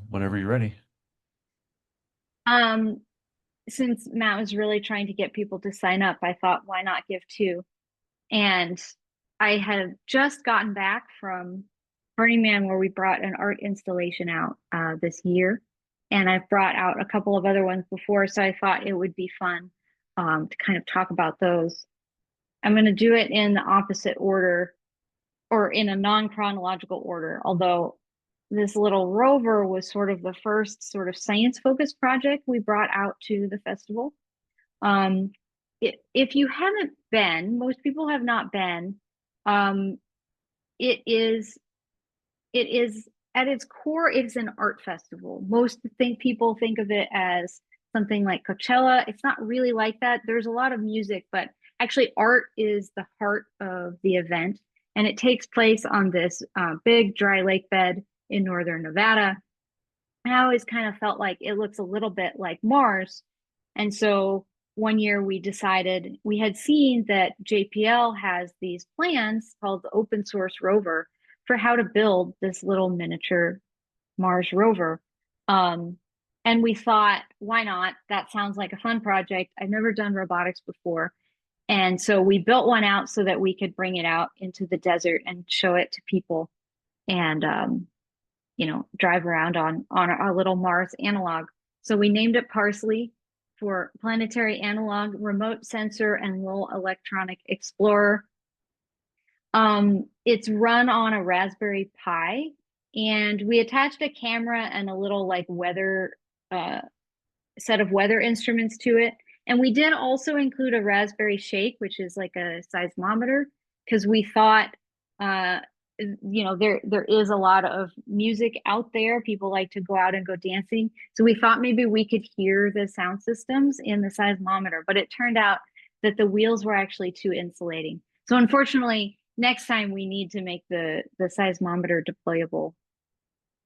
Whenever you're ready. Um, since Matt was really trying to get people to sign up, I thought, why not give two? And I had just gotten back from Burning Man, where we brought an art installation out this year. And I've brought out a couple of other ones before, so I thought it would be fun to kind of talk about those. I'm going to do it in the opposite order or in a non-chronological order, although this little rover was sort of the first sort of science-focused project we brought out to the festival. Um, if you haven't been, most people have not been, um, it is it is at its core, it's an art festival. Most think people think of it as something like Coachella. It's not really like that. There's a lot of music, but actually art is the heart of the event. And it takes place on this big dry lake bed in northern Nevada. I always kind of felt like it looks a little bit like Mars. And so one year we decided we had seen that JPL has these plans called the open source rover for how to build this little miniature Mars rover. Um, and we thought, why not? That sounds like a fun project. I've never done robotics before. And so we built one out so that we could bring it out into the desert and show it to people and drive around on our little Mars analog. So we named it Parsley for Planetary Analog Remote Sensor and Little Electronic Explorer. It's run on a Raspberry Pi, and we attached a camera and a little like weather uh, set of weather instruments to it. And we did also include a Raspberry Shake, which is like a seismometer, because we thought, there is a lot of music out there. People like to go out and go dancing. So we thought maybe we could hear the sound systems in the seismometer, but it turned out that the wheels were actually too insulating. So unfortunately, next time we need to make the seismometer deployable.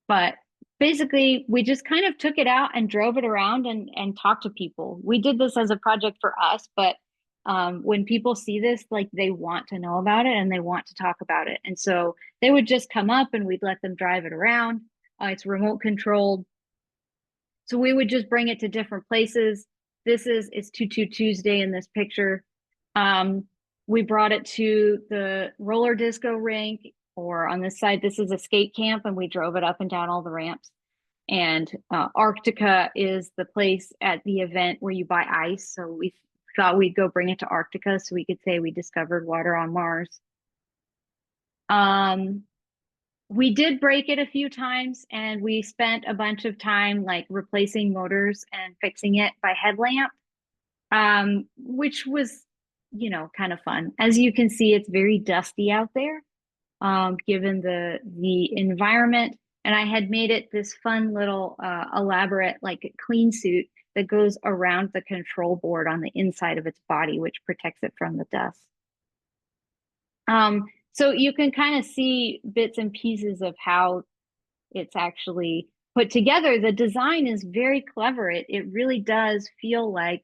But basically, we just kind of took it out and drove it around and talked to people. We did this as a project for us, but when people see this, like they want to know about it and they want to talk about it. And so they would just come up and we'd let them drive it around. It's remote controlled. So we would just bring it to different places. It's Tutu Tuesday in this picture. Um, we brought it to the roller disco rink, or on this side, this is a skate camp, and we drove it up and down all the ramps. And Arctica is the place at the event where you buy ice. So we thought we'd go bring it to Arctica so we could say we discovered water on Mars. Um, we did break it a few times, and we spent a bunch of time like replacing motors and fixing it by headlamp, which was, kind of fun. As you can see, it's very dusty out there, given the environment. And I had made it this fun little elaborate like clean suit that goes around the control board on the inside of its body, which protects it from the dust. So you can kind of see bits and pieces of how it's actually put together. The design is very clever. It really does feel like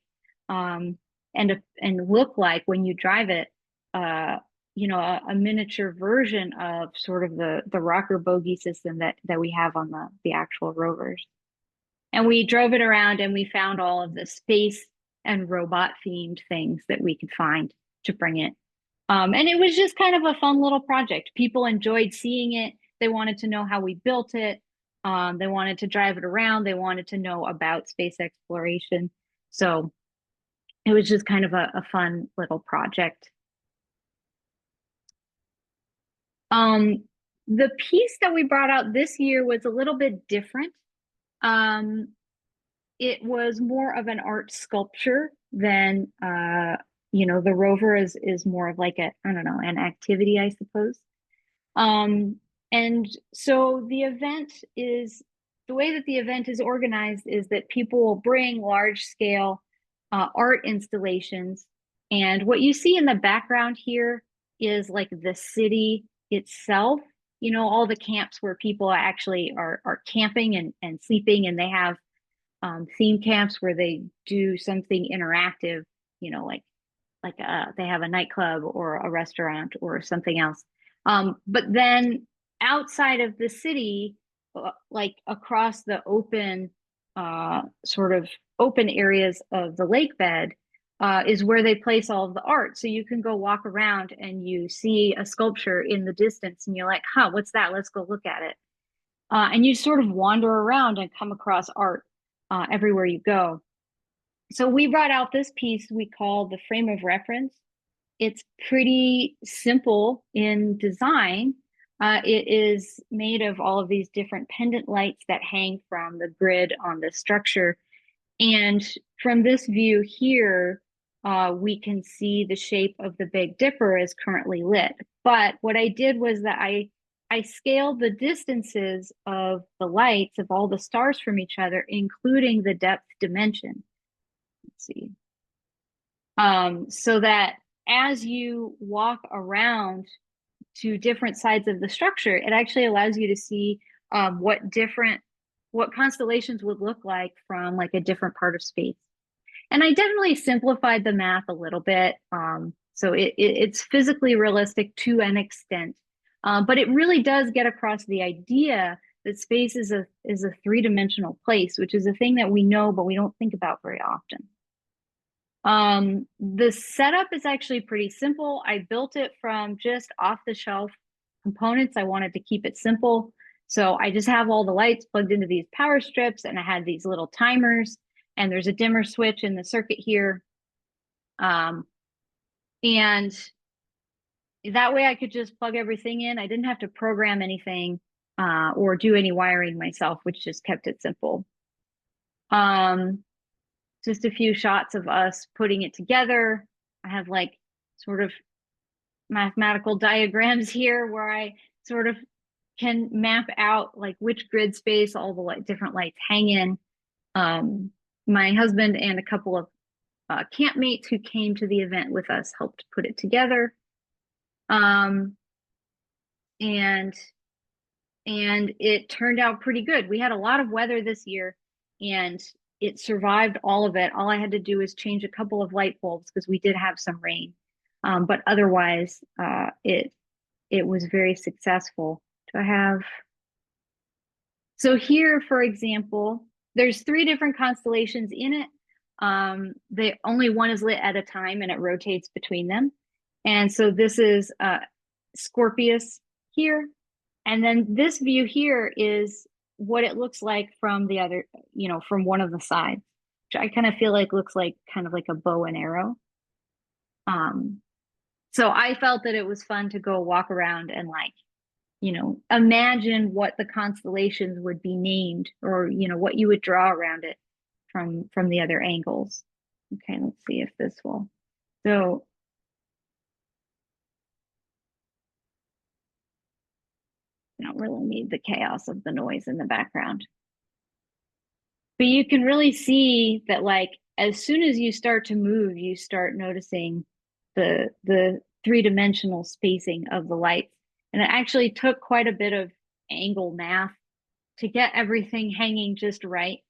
and look like when you drive it, a miniature version of sort of the rocker bogie system that we have on the actual rovers. And we drove it around and we found all of the space and robot themed things that we could find to bring it. And it was just kind of a fun little project. People enjoyed seeing it. They wanted to know how we built it. They wanted to drive it around. They wanted to know about space exploration. So it was just kind of a fun little project. Um, the piece that we brought out this year was a little bit different. Um, it was more of an art sculpture than the rover is more of like I don't know, an activity, I suppose. Um, and so the way that the event is organized is that people will bring large scale art installations. And what you see in the background here is like the city itself, all the camps where people actually are camping and sleeping, and they have theme camps where they do something interactive, they have a nightclub or a restaurant or something else. But then outside of the city, like across the open, sort of open areas of the lake bed, is where they place all of the art. So you can go walk around and you see a sculpture in the distance and you're like, huh, what's that? Let's go look at it. And you sort of wander around and come across art everywhere you go. So we brought out this piece we call the frame of reference. It's pretty simple in design. It is made of all of these different pendant lights that hang from the grid on the structure. And from this view here, we can see the shape of the Big Dipper is currently lit. But what I did was that I scaled the distances of the lights of all the stars from each other, including the depth dimension. Let's see. So that as you walk around to different sides of the structure, it actually allows you to see what constellations would look like from like a different part of space. And I definitely simplified the math a little bit. So it's physically realistic to an extent, but it really does get across the idea that space is a three-dimensional place, which is a thing that we know, but we don't think about very often. The setup is actually pretty simple. I built it from just off-the-shelf components. I wanted to keep it simple. So I just have all the lights plugged into these power strips, and I had these little timers, and there's a dimmer switch in the circuit here. And that way I could just plug everything in. I didn't have to program anything or do any wiring myself, which just kept it simple. Just a few shots of us putting it together. I have like sort of mathematical diagrams here where I sort of can map out like which grid space all the different lights hang in. My husband and a couple of campmates who came to the event with us helped put it together. And it turned out pretty good. We had a lot of weather this year, and it survived all of it. All I had to do was change a couple of light bulbs because we did have some rain. But otherwise, it was very successful. Do I have? So here, for example, there's 3 different constellations in it. Only one is lit at a time, and it rotates between them. And so this is Scorpius here. And then this view here is what it looks like from the other, from one of the sides, which I kind of feel like looks like kind of like a bow and arrow. So I felt that it was fun to go walk around and like, imagine what the constellations would be named, or, what you would draw around it from the other angles. Okay, let's see if this will. So I don't really need the chaos of the noise in the background. But you can really see that like as soon as you start to move, you start noticing the three-dimensional spacing of the lights. And it actually took quite a bit of angle math to get everything hanging just right.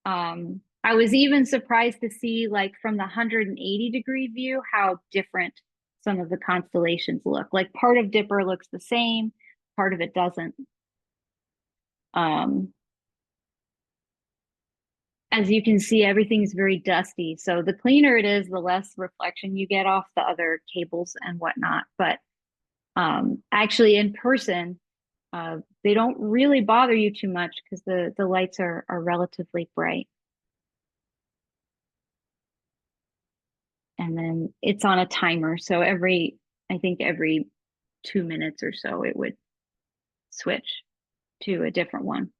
I was even surprised to see like from the 180-degree view how different some of the constellations look. Like part of Dipper looks the same, part of it doesn't. As you can see, everything's very dusty. So the cleaner it is, the less reflection you get off the other cables and whatnot. But actually in person, they don't really bother you too much because the lights are relatively bright. And then it's on a timer. So I think every 2 minutes or so, it would switch to a different one.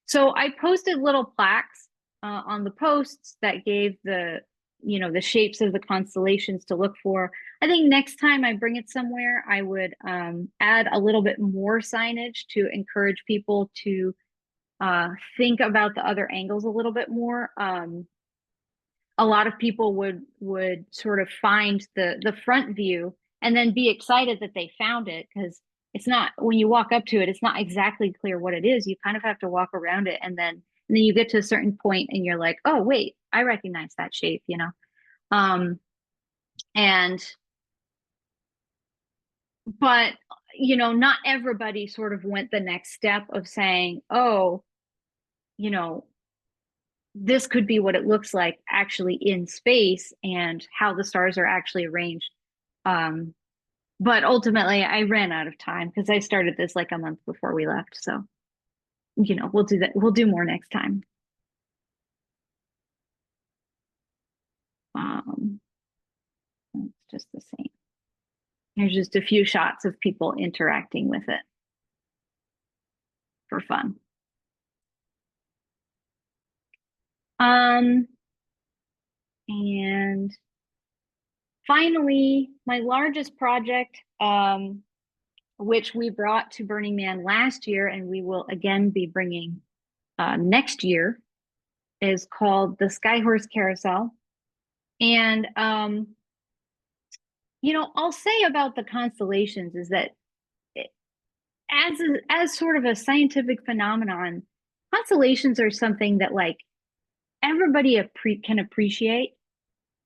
So I posted little plaques on the posts that gave the shapes of the constellations to look for. I think next time I bring it somewhere, I would add a little bit more signage to encourage people to think about the other angles a little bit more. A lot of people would sort of find the front view and then be excited that they found it, because it's not, when you walk up to it, it's not exactly clear what it is. You kind of have to walk around it, and then you get to a certain point and you're like, oh wait, I recognize that shape, but you know, not everybody sort of went the next step of saying, oh, you know, this could be what it looks like actually in space and how the stars are actually arranged. Um, but ultimately, I ran out of time because I started this like a month before we left. So, you know, we'll do that. We'll do more next time. Um, it's just the same. There's just a few shots of people interacting with it for fun. Um, and finally, my largest project, which we brought to Burning Man last year, and we will again be bringing next year, is called the Skyhorse Carousel. And you know, I'll say about the constellations is that as sort of a scientific phenomenon, constellations are something that like everybody can appreciate.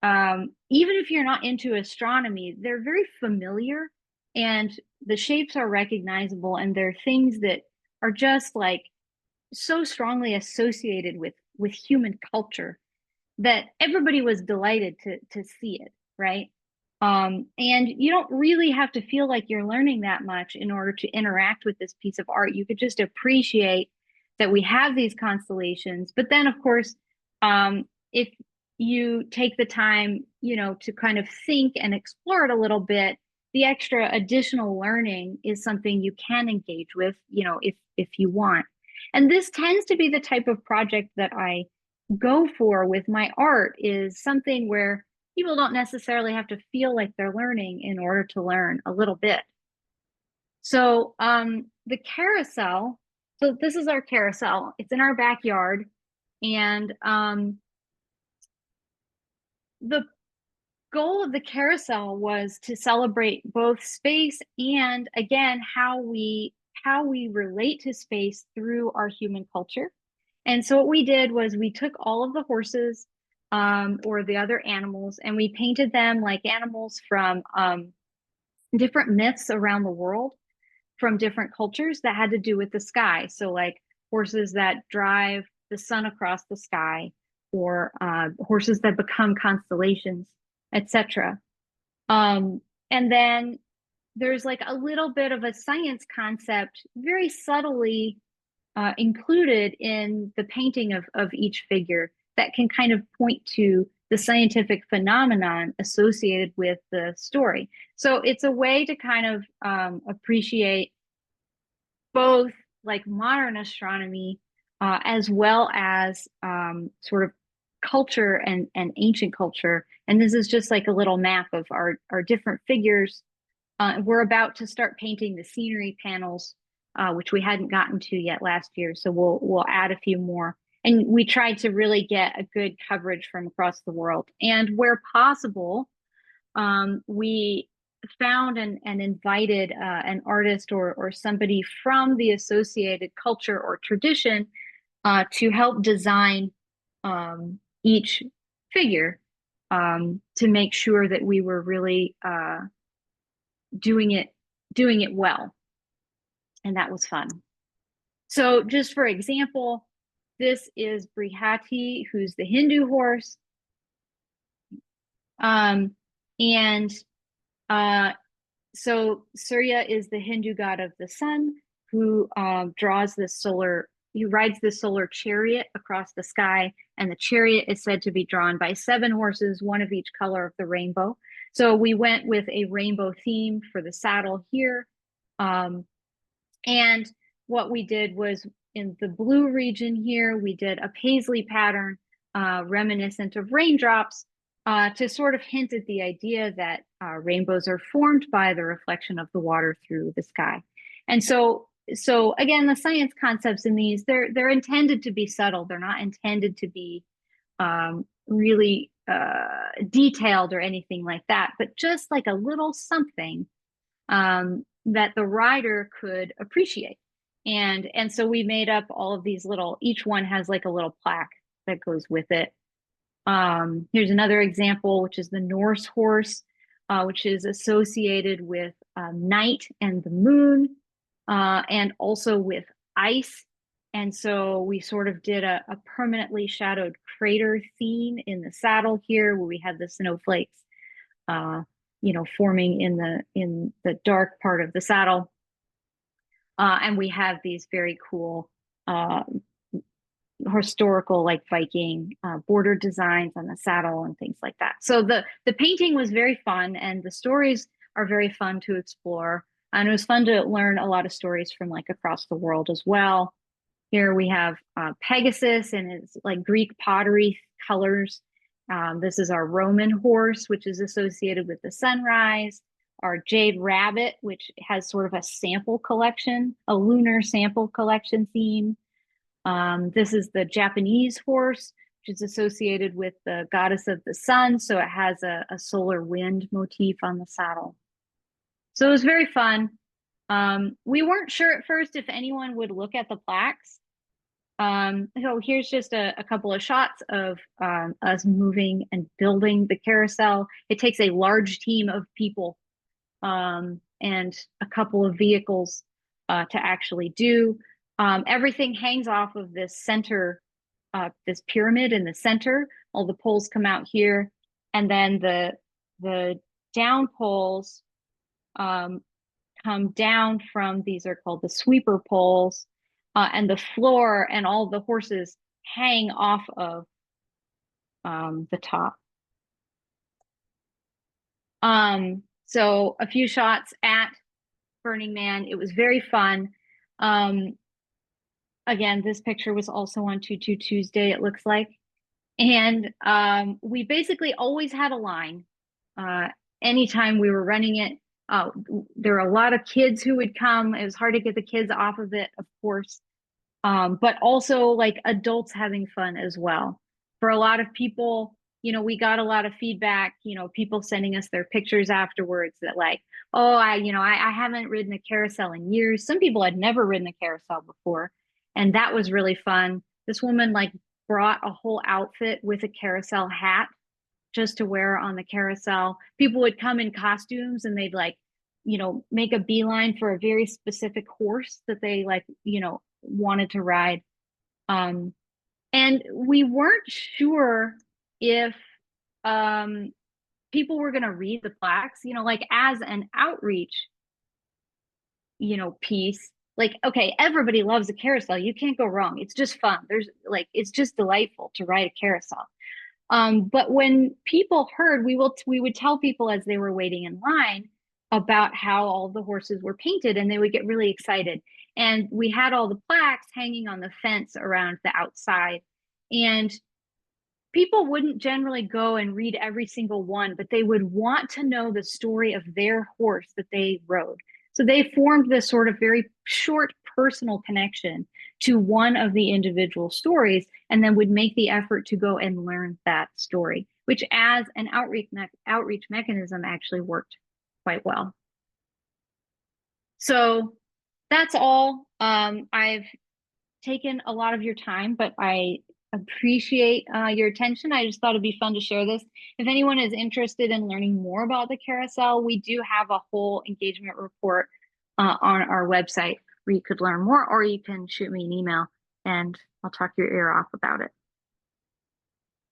Even if you're not into astronomy, they're very familiar and the shapes are recognizable, and they're things that are just like so strongly associated with human culture that everybody was delighted to see it, right? And you don't really have to feel like you're learning that much in order to interact with this piece of art. You could just appreciate that we have these constellations. But then, of course, if you take the time, you know, to kind of think and explore it a little bit, the extra additional learning is something you can engage with, you know, if you want. And this tends to be the type of project that I go for with my art, is something where people don't necessarily have to feel like they're learning in order to learn a little bit. So the carousel, so this is our carousel. It's in our backyard. And the goal of the carousel was to celebrate both space and, again, how we relate to space through our human culture. And so what we did was we took all of the horses or the other animals, and we painted them like animals from different myths around the world, from different cultures that had to do with the sky. So like horses that drive the sun across the sky, or horses that become constellations, etc. And then there's like a little bit of a science concept very subtly included in the painting of each figure that can kind of point to the scientific phenomenon associated with the story. So it's a way to kind of appreciate both like modern astronomy as well as sort of culture and ancient culture. And this is just like a little map of our different figures. We're about to start painting the scenery panels, which we hadn't gotten to yet last year. So we'll add a few more. And we tried to really get a good coverage from across the world. And where possible, we found and invited an artist or somebody from the associated culture or tradition to help design each figure, to make sure that we were really doing it well. And that was fun. So just for example, this is Brihati, who's the Hindu horse. And so Surya is the Hindu god of the sun, who rides the solar chariot across the sky, and the chariot is said to be drawn by 7 horses, one of each color of the rainbow. So we went with a rainbow theme for the saddle here. And what we did was, in the blue region here, we did a paisley pattern reminiscent of raindrops, to sort of hint at the idea that rainbows are formed by the reflection of the water through the sky. And so again, the science concepts in these, they're intended to be subtle. They're not intended to be really detailed or anything like that, but just like a little something that the rider could appreciate. And so we made up all of these little, each one has like a little plaque that goes with it. Here's another example, which is the Norse horse. which is associated with night and the moon, and also with ice. And so we sort of did a permanently shadowed crater theme in the saddle here, where we had the snowflakes, forming in the dark part of the saddle. And we have these very cool historical, like Viking border designs on the saddle and things like that. So the painting was very fun, and the stories are very fun to explore. And it was fun to learn a lot of stories from like across the world as well. Here we have Pegasus, and it's like Greek pottery colors. This is our Roman horse, which is associated with the sunrise. Our jade rabbit, which has sort of a sample collection, a lunar sample collection theme. This is the Japanese horse, which is associated with the goddess of the sun. So it has a solar wind motif on the saddle. So it was very fun. We weren't sure at first if anyone would look at the plaques. So here's just a couple of shots of us moving and building the carousel. It takes a large team of people and a couple of vehicles to actually do. Everything hangs off of this center, this pyramid in the center. All the poles come out here, and then the down poles come down from, these are called the sweeper poles, and the floor and all the horses hang off of the top. So a few shots at Burning Man. It was very fun. Again, this picture was also on 22 Tuesday, it looks like. And we basically always had a line. Anytime we were running it, there were a lot of kids who would come. It was hard to get the kids off of it, of course, but also like adults having fun as well. For a lot of people, we got a lot of feedback, people sending us their pictures afterwards that like, oh, I haven't ridden a carousel in years. Some people had never ridden a carousel before, and that was really fun. This woman like brought a whole outfit with a carousel hat just to wear on the carousel. People would come in costumes, and they'd like, make a beeline for a very specific horse that they like, wanted to ride. And we weren't sure if people were going to read the plaques, like as an outreach, piece. Like, okay, everybody loves a carousel. You can't go wrong. It's just fun. It's just delightful to ride a carousel. But when people heard, we would tell people as they were waiting in line about how all the horses were painted, and they would get really excited. And we had all the plaques hanging on the fence around the outside. And people wouldn't generally go and read every single one, but they would want to know the story of their horse that they rode. So they formed this sort of very short personal connection to one of the individual stories, and then would make the effort to go and learn that story, which as an outreach mechanism actually worked quite well. So that's all. I've taken a lot of your time, but I appreciate your attention. I just thought it'd be fun to share this. If anyone is interested in learning more about the carousel, we do have a whole engagement report on our website where you could learn more, or you can shoot me an email and I'll talk your ear off about it.